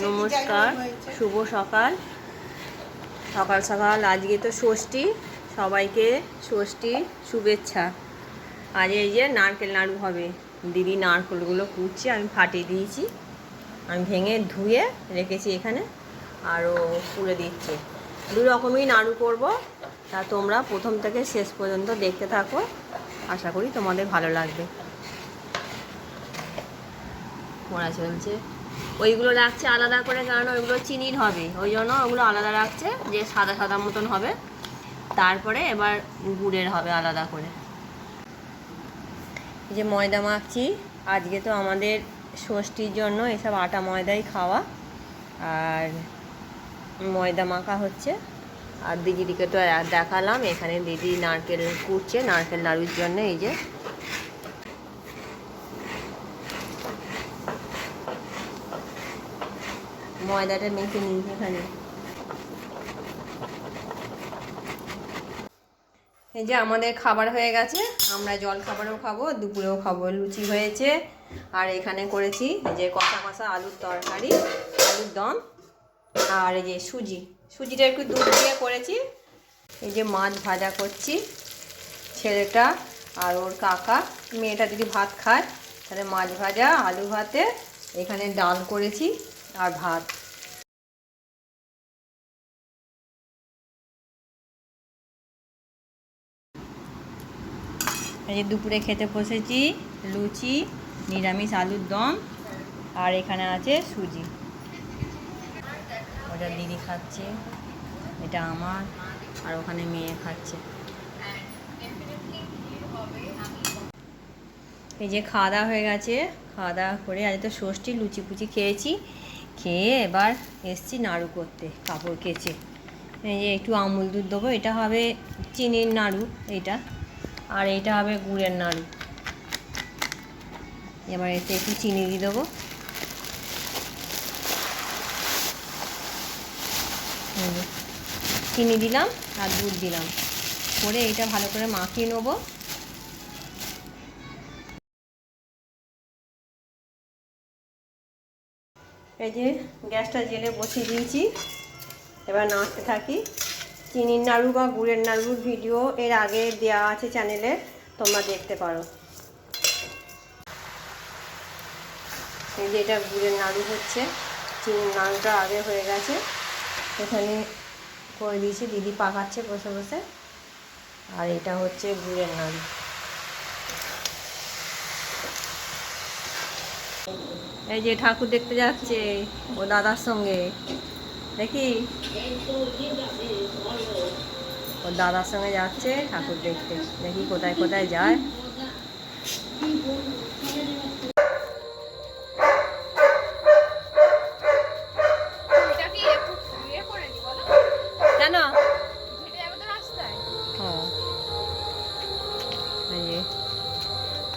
নমস্কার, শুভ সকাল। সকাল সকাল আজকে তো ষষ্ঠী, সবাইকে ষষ্ঠী শুভেচ্ছা। আজ এই যে নারকেল নাড়ু হবে। দিদি নারকেলগুলো কুটছে, আমি ফাটিয়ে দিয়েছি, আমি ভেঙে ধুয়ে রেখেছি এখানে, আরও পুড়ে দিচ্ছে। দু রকমই নাড়ু করব, তা তোমরা প্রথম থেকে শেষ পর্যন্ত দেখতে থাকো, আশা করি তোমাদের ভালো লাগবে। পড়া চলছে, ওইগুলো রাখছে আলাদা করে, কারণ ওইগুলো চিনির হবে, ওই জন্য ওগুলো আলাদা রাখছে, যে সাদা সাদা মতন হবে। তারপরে এবার গুড়ের হবে আলাদা করে। এই যে ময়দা মাখছি, আজকে তো আমাদের ষষ্ঠীর জন্য এসব আটা ময়দাই খাওয়া, আর ময়দা মাখা হচ্ছে। আর দিদিকে তো দেখালাম, এখানে দিদি নারকেল কুটছে নারকেল নাড়ুর জন্য। এই যে ময়দাটা মেখে নিই এখানে। এই যে আমাদের খাবার হয়ে গেছে, আমরা জল খাবারও খাবো, দুপুরেও খাবো। লুচি হয়েছে, আর এখানে করেছি যে কষা কষা আলুর তরকারি, আলুর দম, আর এই যে সুজিটা একটু দুধ দিয়ে করেছি। এই যে মাছ ভাজা করছি, ছেলেটা আর ওর কাকা, মেয়েটা যদি ভাত খায় তাহলে মাছ ভাজা, আলু ভাতে, এখানে ডাল করেছি আর ভাত। এই যে দুপুরে খেতে বসেছি, লুচি, নিরামিষ আলুর দম, আর এখানে আছে সুজি। ওটা দিদি খাচ্ছে, এটা আমার, আর ওখানে মেয়ে খাচ্ছে। এই যে খাওয়া দাওয়া হয়ে গেছে, খাওয়া দাওয়া করে আজ তো ষষ্ঠী, লুচি ফুচি খেয়েছি, খেয়ে এবার এসছি নাড়ু করতে, কাপড় কেচে। এই যে একটু আমুল দুধ দেবো, এটা হবে চিনির নাড়ু এইটা, আর এইটা হবে গুড়ের নাড়ু। এবার এতে একটু চিনি দিয়ে দেবো। চিনি দিলাম আর দুধ দিলাম, করে এইটা ভালো করে মাখিয়ে নেবো। এই যে গ্যাসটা জেলে বসিয়ে দিয়েছি, এবার নাড়তে থাকি। চিনির নাড়ু বা গুড়ের নাড়ুর ভিডিও এর আগে দেওয়া আছে চ্যানেলে, তোমরা দেখতে পারো। এই যে এটা গুড়ের নাড়ু হচ্ছে, চিনির নাড়ুটা আগে হয়ে গেছে, এখানে করে দিয়েছি, দিদি পাকাচ্ছে বসে বসে। আর এটা হচ্ছে গুড়ের নাড়ু। এই যে ঠাকুর দেখতে যাচ্ছে ও দাদার সঙ্গে, দেখি ওর দাদার সঙ্গে যাচ্ছে ঠাকুর দেখতে, দেখি কোথায় কোথায় যায়। কেন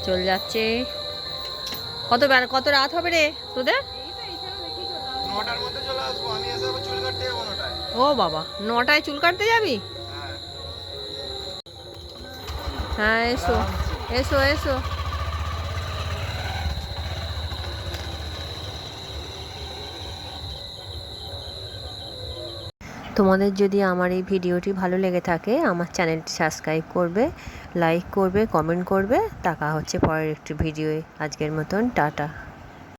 চলে যাচ্ছে। কত রাত হবে রে তোদের? ও বাবা, 9টায় চুল কাটতে যাবি? হ্যাঁ, এসো এসো এসো। তোমাদের যদি আমার এই ভিডিওটি ভালো লেগে থাকে, আমার চ্যানেলটি সাবস্ক্রাইব করবে, লাইক করবে, কমেন্ট করবে। দেখা হচ্ছে পরের একটি ভিডিওয়ে। আজকের মতন টাটা।